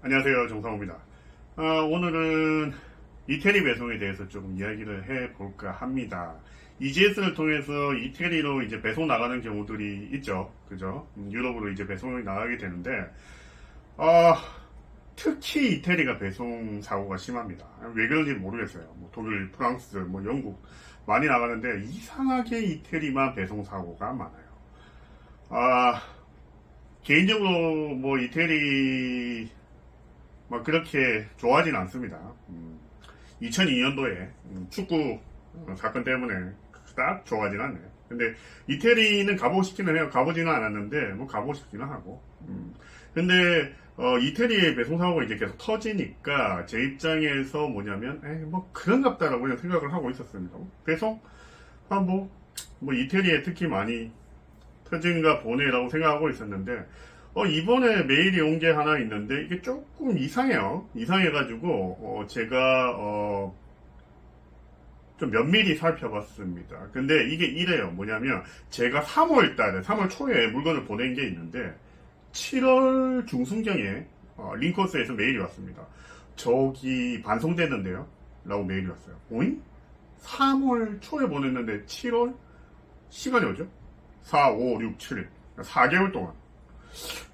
안녕하세요, 정상호입니다. 오늘은 이태리 배송에 대해서 조금 이야기를 해볼까 합니다. EGS를 통해서 이태리로 이제 배송 나가는 경우들이 있죠. 그죠? 유럽으로 이제 배송이 나가게 되는데, 아, 특히 이태리가 배송 사고가 심합니다. 왜 그런지 모르겠어요. 뭐 독일, 프랑스, 뭐 영국 많이 나가는데 이상하게 이태리만 배송 사고가 많아요. 아, 개인적으로 뭐 이태리 뭐 그렇게 좋아하진 않습니다. 2002년도에 축구 사건 때문에 딱 좋아하진 않네요. 근데 이태리는 가보고 싶기는 해요. 가보지는 않았는데 뭐 가보고 싶기는 하고. 근데 이태리의 배송사고가 이제 계속 터지니까 제 입장에서 뭐냐면 뭐 그런갑다라고 그냥 생각을 하고 있었습니다. 배송? 뭐 이태리에 특히 많이 터진가 보네라고 생각하고 있었는데 이번에 메일이 온 게 하나 있는데 이게 조금 이상해요. 이상해가지고 제가 좀 면밀히 살펴봤습니다. 근데 이게 이래요. 뭐냐면 제가 3월 달에 3월 초에 물건을 보낸 게 있는데 7월 중순경에 링커스에서 메일이 왔습니다. 저기 반송됐는데요? 라고 메일이 왔어요. 오잉? 3월 초에 보냈는데 7월? 시간이 오죠? 4, 5, 6, 7일. 4개월 동안.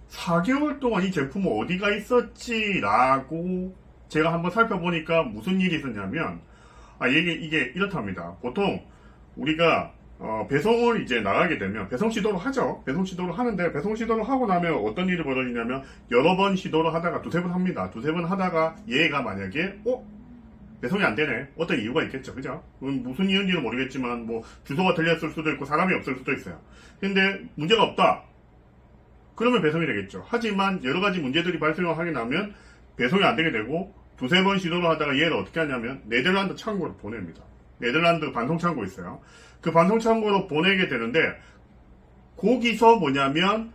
4개월 동안 이 제품은 어디가 있었지라고 제가 한번 살펴보니까 무슨 일이 있었냐면, 이게 이렇답니다. 보통 우리가 배송을 이제 나가게 되면 배송 시도를 하죠. 배송 시도를 하는데 배송 시도를 하고 나면 어떤 일이 벌어지냐면 여러 번 시도를 하다가 두세 번 합니다. 두세 번 하다가 얘가 만약에 배송이 안 되네. 어떤 이유가 있겠죠. 그죠? 무슨 이유인지는 모르겠지만 뭐 주소가 틀렸을 수도 있고 사람이 없을 수도 있어요. 근데 문제가 없다. 그러면 배송이 되겠죠. 하지만 여러 가지 문제들이 발생을 하게 나면 배송이 안 되게 되고 두세 번 시도를 하다가 얘를 어떻게 하냐면 네덜란드 창고로 보냅니다. 네덜란드 반송 창고 있어요. 그 반송 창고로 보내게 되는데 거기서 뭐냐면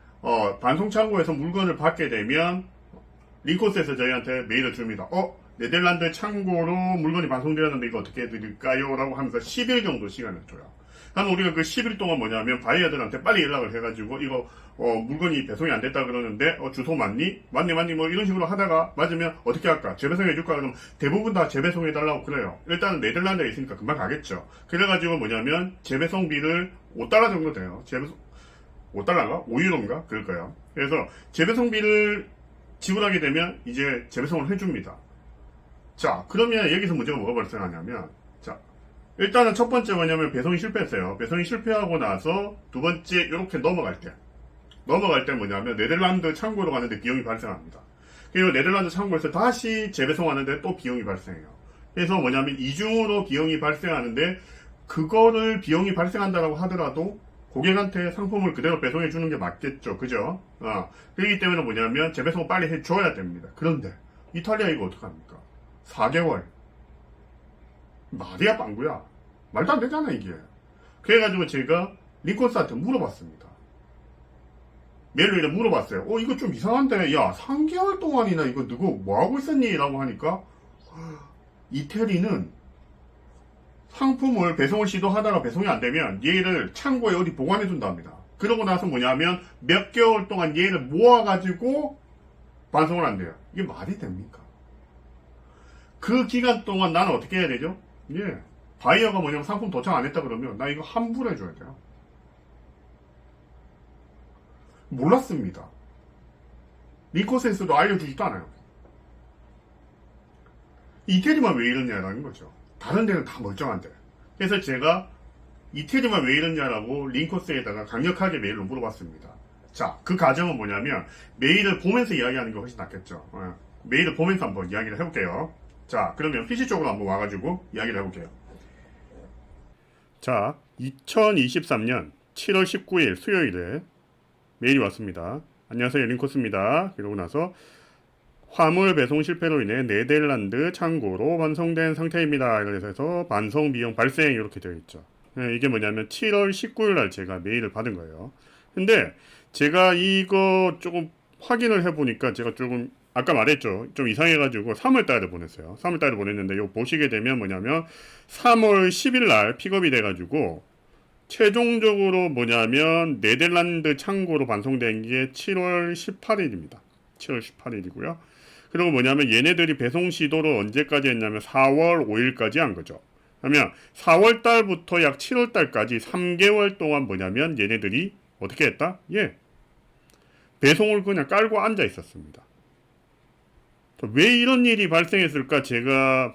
반송 창고에서 물건을 받게 되면 링코스에서 저희한테 메일을 줍니다. 네덜란드 창고로 물건이 반송되었는데 이거 어떻게 해드릴까요? 라고 하면서 10일 정도 시간을 줘요. 그럼 우리가 그 10일 동안 뭐냐면 바이어들한테 빨리 연락을 해가지고 이거 물건이 배송이 안 됐다 그러는데 주소 맞니? 맞니 뭐 이런 식으로 하다가 맞으면 어떻게 할까? 재배송 해줄까? 그럼 대부분 다 재배송 해달라고 그래요. 일단은 네덜란드에 있으니까 금방 가겠죠. 그래가지고 뭐냐면 재배송비를 5달러 정도 돼요. 재배송 5달러인가? 5유로인가? 그럴 거예요. 그래서 재배송비를 지불하게 되면 이제 재배송을 해줍니다. 자, 그러면 여기서 문제가 뭐가 발생하냐면, 자, 일단은 첫 번째 뭐냐면 배송이 실패했어요. 배송이 실패하고 나서 두 번째 이렇게 넘어갈 때 뭐냐면 네덜란드 창고로 가는데 비용이 발생합니다. 그리고 네덜란드 창고에서 다시 재배송하는데 또 비용이 발생해요. 그래서 뭐냐면 이중으로 비용이 발생하는데 그거를 비용이 발생한다라고 하더라도 고객한테 상품을 그대로 배송해 주는 게 맞겠죠. 그죠? 그렇기 때문에 뭐냐면 재배송을 빨리 해줘야 됩니다. 그런데 이탈리아 이거 어떡합니까? 4개월. 말이야 빵구야. 말도 안 되잖아 이게. 그래가지고 제가 링컨스한테 물어봤습니다. 메일로 이렇게 물어봤어요. 이거 좀 이상한데 야 3개월 동안이나 이거 누구 뭐하고 있었니? 라고 하니까 이태리는 상품을 배송을 시도하다가 배송이 안 되면 얘를 창고에 어디 보관해 둔답니다. 그러고 나서 뭐냐면 몇 개월 동안 얘를 모아가지고 반송을 한대요. 이게 말이 됩니까? 그 기간 동안 나는 어떻게 해야 되죠? 바이어가 뭐냐면 상품 도착 안 했다 그러면 나 이거 환불해줘야 돼요. 몰랐습니다. 리코센스도 알려주지도 않아요. 이태리만 왜 이러냐라는 거죠. 다른 데는 다 멀쩡한데. 그래서 제가 이태리만 왜 이러냐라고 링코스에다가 강력하게 메일로 물어봤습니다. 자, 그 과정은 뭐냐면 메일을 보면서 이야기하는 게 훨씬 낫겠죠. 메일을 보면서 한번 이야기를 해볼게요. 자, 그러면 PC 쪽으로 한번 와가지고 이야기를 해볼게요. 자, 2023년 7월 19일 수요일에 메일이 왔습니다. 안녕하세요, 링코스입니다. 그러고 나서 화물 배송 실패로 인해 네덜란드 창고로 반송된 상태입니다. 이렇게 해서 반송 비용 발생 이렇게 되어 있죠. 이게 뭐냐면 7월 19일 날 제가 메일을 받은 거예요. 근데 제가 이거 조금 확인을 해보니까 제가 조금 아까 말했죠. 좀 이상해가지고 3월 달에 보냈어요. 3월 달에 보냈는데 이거 보시게 되면 뭐냐면 3월 10일 날 픽업이 돼가지고 최종적으로 뭐냐면 네덜란드 창고로 반송된 게 7월 18일입니다. 7월 18일이고요. 그리고 뭐냐면 얘네들이 배송 시도를 언제까지 했냐면 4월 5일까지 한 거죠. 그러면 4월 달부터 약 7월 달까지 3개월 동안 뭐냐면 얘네들이 어떻게 했다? 예. 배송을 그냥 깔고 앉아 있었습니다. 왜 이런 일이 발생했을까? 제가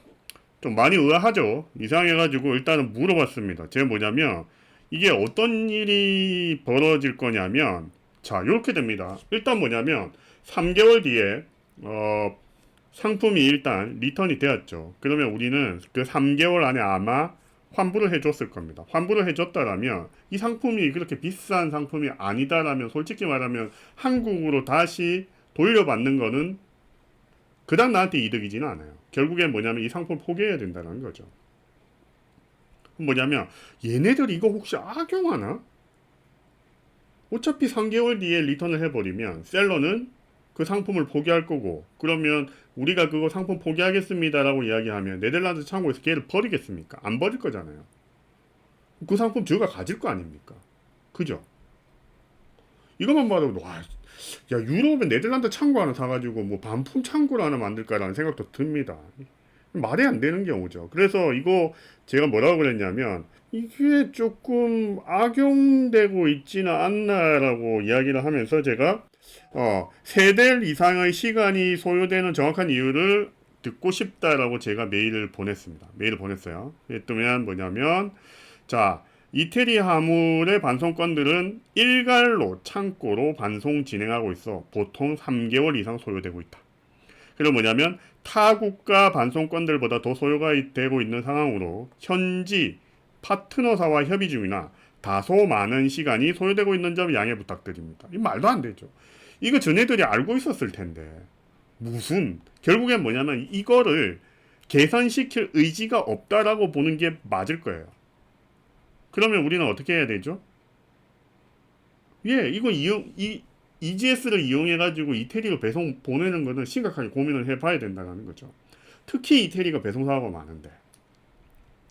좀 많이 의아하죠. 이상해가지고 일단은 물어봤습니다. 제가 뭐냐면 이게 어떤 일이 벌어질 거냐면 자, 이렇게 됩니다. 일단 뭐냐면 3개월 뒤에 상품이 일단 리턴이 되었죠. 그러면 우리는 그 3개월 안에 아마 환불을 해줬을 겁니다. 환불을 해줬다라면 이 상품이 그렇게 비싼 상품이 아니다라면 솔직히 말하면 한국으로 다시 돌려받는 거는 그닥 나한테 이득이지는 않아요. 결국엔 뭐냐면 이 상품을 포기해야 된다는 거죠. 뭐냐면 얘네들 이거 혹시 악용하나? 어차피 3개월 뒤에 리턴을 해버리면 셀러는 그 상품을 포기할 거고 그러면 우리가 그거 상품 포기하겠습니다라고 이야기하면 네덜란드 창고에서 걔를 버리겠습니까? 안 버릴 거잖아요. 그 상품 저가 가질 거 아닙니까? 그죠? 이것만 봐도 와, 야 유럽에 네덜란드 창고 하나 사가지고 뭐 반품 창고를 하나 만들까라는 생각도 듭니다. 말이 안 되는 경우죠. 그래서 이거 제가 뭐라고 그랬냐면 이게 조금 악용되고 있지는 않나라고 이야기를 하면서 제가 3달 이상의 시간이 소요되는 정확한 이유를 듣고 싶다라고 제가 메일을 보냈습니다. 메일을 보냈어요. 그랬더니 뭐냐면 자 이태리 화물의 반송건들은 일괄로 창고로 반송 진행하고 있어 보통 3개월 이상 소요되고 있다. 그리고 뭐냐면 타 국가 반송건들보다 더 소요가 되고 있는 상황으로 현지 파트너사와 협의 중이나 다소 많은 시간이 소요되고 있는 점 양해 부탁드립니다. 이 말도 안 되죠. 이거 전애들이 알고 있었을 텐데 무슨 결국엔 뭐냐면 이거를 개선시킬 의지가 없다라고 보는 게 맞을 거예요. 그러면 우리는 어떻게 해야 되죠? 예, 이거 EGS를 이용해가지고 이태리로 배송 보내는 거는 심각하게 고민을 해봐야 된다는 거죠. 특히 이태리가 배송사고가 많은데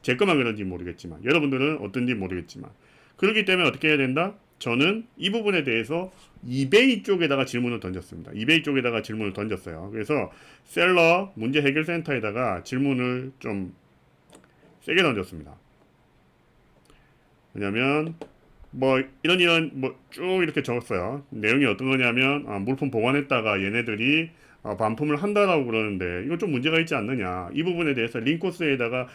제 것만 그런지 모르겠지만 여러분들은 어떤지 모르겠지만 그렇기 때문에 어떻게 해야 된다? 저는 이 부분에 대해서 이베이 쪽에다가 질문을 던졌습니다. 이베이 쪽에다가 질문을 던졌어요. 그래서 셀러 문제 해결 센터에다가 질문을 좀 세게 던졌습니다. 왜냐면 뭐 이런 뭐 쭉 이렇게 적었어요. 내용이 어떤 거냐면 물품 보관했다가 얘네들이 반품을 한다라고 그러는데 이거 좀 문제가 있지 않느냐. 이 부분에 대해서 링코스에다가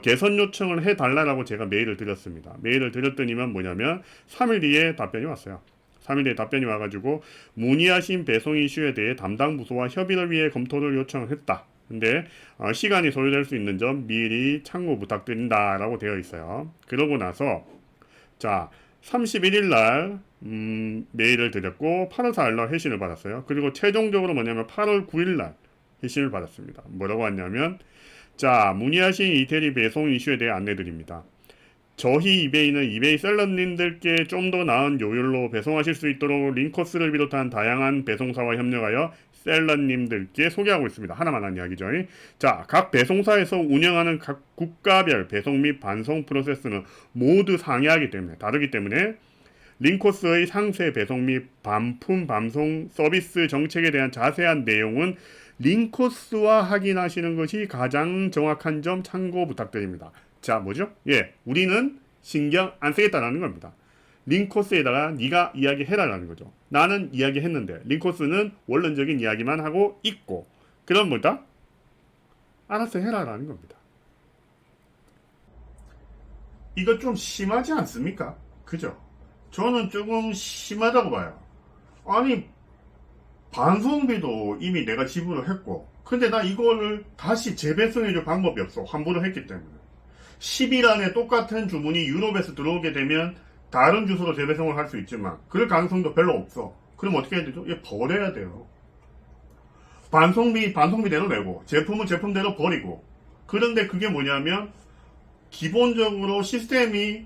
개선 요청을 해달라고 제가 메일을 드렸습니다. 메일을 드렸더니만 뭐냐면 3일 뒤에 답변이 왔어요. 3일 뒤에 답변이 와가지고 문의하신 배송 이슈에 대해 담당 부서와 협의를 위해 검토를 요청했다. 근데 시간이 소요될 수 있는 점 미리 참고 부탁드린다라고 되어 있어요. 그러고 나서 자 31일 날 메일을 드렸고 8월 4일 날 회신을 받았어요. 그리고 최종적으로 뭐냐면 8월 9일 날 회신을 받았습니다. 뭐라고 왔냐면 자 문의하신 이태리 배송 이슈에 대해 안내드립니다. 저희 이베이는 이베이 셀러님들께 좀 더 나은 요율로 배송하실 수 있도록 링커스를 비롯한 다양한 배송사와 협력하여 셀러님들께 소개하고 있습니다. 하나만 한 이야기죠. 자, 각 배송사에서 운영하는 각 국가별 배송 및 반송 프로세스는 모두 상이하기 때문에 다르기 때문에 링코스의 상세 배송 및 반품 반송 서비스 정책에 대한 자세한 내용은 링코스와 확인하시는 것이 가장 정확한 점 참고 부탁드립니다. 자, 뭐죠? 예, 우리는 신경 안 쓰겠다라는 겁니다. 링코스에다가 네가 이야기해라라는 거죠. 나는 이야기했는데 링코스는 원론적인 이야기만 하고 있고 그럼 뭐다? 알아서 해라라는 겁니다. 이거 좀 심하지 않습니까? 그죠? 저는 조금 심하다고 봐요. 아니 반송비도 이미 내가 지불을 했고 근데 나 이거를 다시 재배송해줄 방법이 없어. 환불을 했기 때문에 10일 안에 똑같은 주문이 유럽에서 들어오게 되면 다른 주소로 재배송을 할 수 있지만 그럴 가능성도 별로 없어. 그럼 어떻게 해야 되죠? 얘 버려야 돼요. 반송비대로 내고 제품은 제품대로 버리고 그런데 그게 뭐냐면 기본적으로 시스템이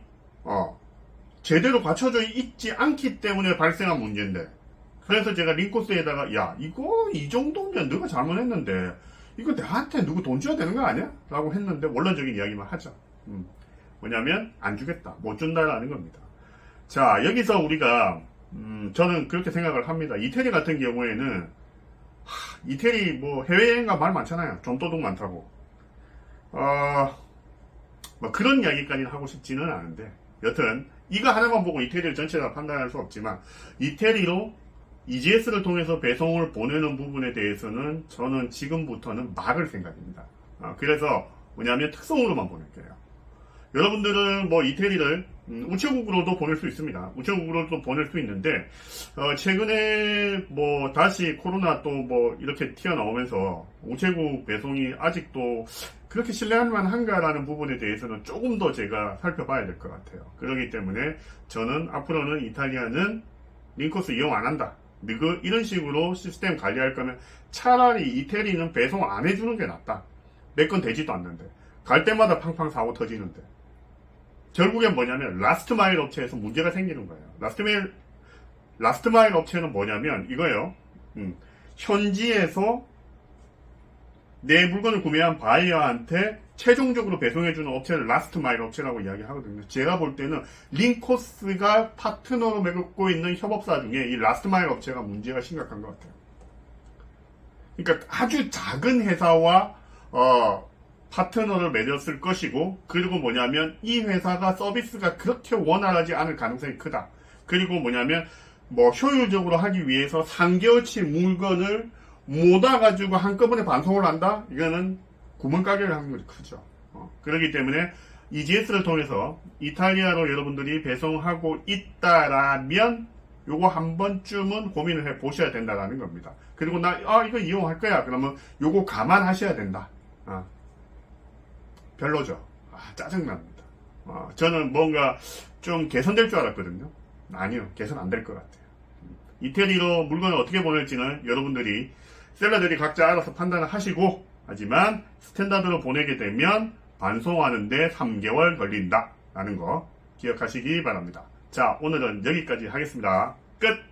제대로 갖춰져 있지 않기 때문에 발생한 문제인데 그래서 제가 링코스에다가 야 이거 이 정도면 너가 잘못했는데 이거 나한테 누구 돈 줘야 되는 거 아니야? 라고 했는데 원론적인 이야기만 하자. 뭐냐면 안 주겠다 못 준다라는 겁니다. 자 여기서 우리가 저는 그렇게 생각을 합니다. 이태리 같은 경우에는 이태리 뭐 해외여행가 말 많잖아요. 좀도둑 많다고. 뭐 그런 이야기까지는 하고 싶지는 않은데, 여튼 이거 하나만 보고 이태리를 전체 다 판단할 수 없지만, 이태리로 EGS를 통해서 배송을 보내는 부분에 대해서는 저는 지금부터는 막을 생각입니다. 그래서 뭐냐면 특성으로만 보낼게요. 여러분들은 뭐 이태리를 우체국으로도 보낼 수 있습니다. 우체국으로도 보낼 수 있는데, 최근에 뭐 다시 코로나 또 뭐 이렇게 튀어나오면서 우체국 배송이 아직도 그렇게 신뢰할 만한가라는 부분에 대해서는 조금 더 제가 살펴봐야 될 것 같아요. 그렇기 때문에 저는 앞으로는 이탈리아는 링코스 이용 안 한다. 이런 식으로 시스템 관리할 거면 차라리 이태리는 배송 안 해주는 게 낫다. 내 건 되지도 않는데. 갈 때마다 팡팡 사고 터지는데. 결국엔 뭐냐면 라스트 마일 업체에서 문제가 생기는 거예요. 라스트 마일 업체는 뭐냐면 이거예요. 현지에서 내 물건을 구매한 바이어한테 최종적으로 배송해주는 업체를 라스트 마일 업체라고 이야기하거든요. 제가 볼 때는 링코스가 파트너로 맺고 있는 협업사 중에 이 라스트 마일 업체가 문제가 심각한 것 같아요. 그러니까 아주 작은 회사와 파트너를 맺었을 것이고, 그리고 뭐냐면 이 회사가 서비스가 그렇게 원활하지 않을 가능성이 크다. 그리고 뭐냐면 뭐 효율적으로 하기 위해서 3개월치 물건을 모아가지고 한꺼번에 반송을 한다? 이거는 구멍가게를 확률이 크죠. 그렇기 때문에 EGS를 통해서 이탈리아로 여러분들이 배송하고 있다라면 요거 한 번쯤은 고민을 해 보셔야 된다라는 겁니다. 그리고 이거 이용할 거야. 그러면 요거 감안하셔야 된다. 별로죠. 짜증납니다. 저는 뭔가 좀 개선될 줄 알았거든요. 아니요. 개선 안 될 것 같아요. 이태리로 물건을 어떻게 보낼지는 여러분들이, 셀러들이 각자 알아서 판단을 하시고, 하지만 스탠다드로 보내게 되면 반송하는데 3개월 걸린다 라는 거 기억하시기 바랍니다. 자, 오늘은 여기까지 하겠습니다. 끝!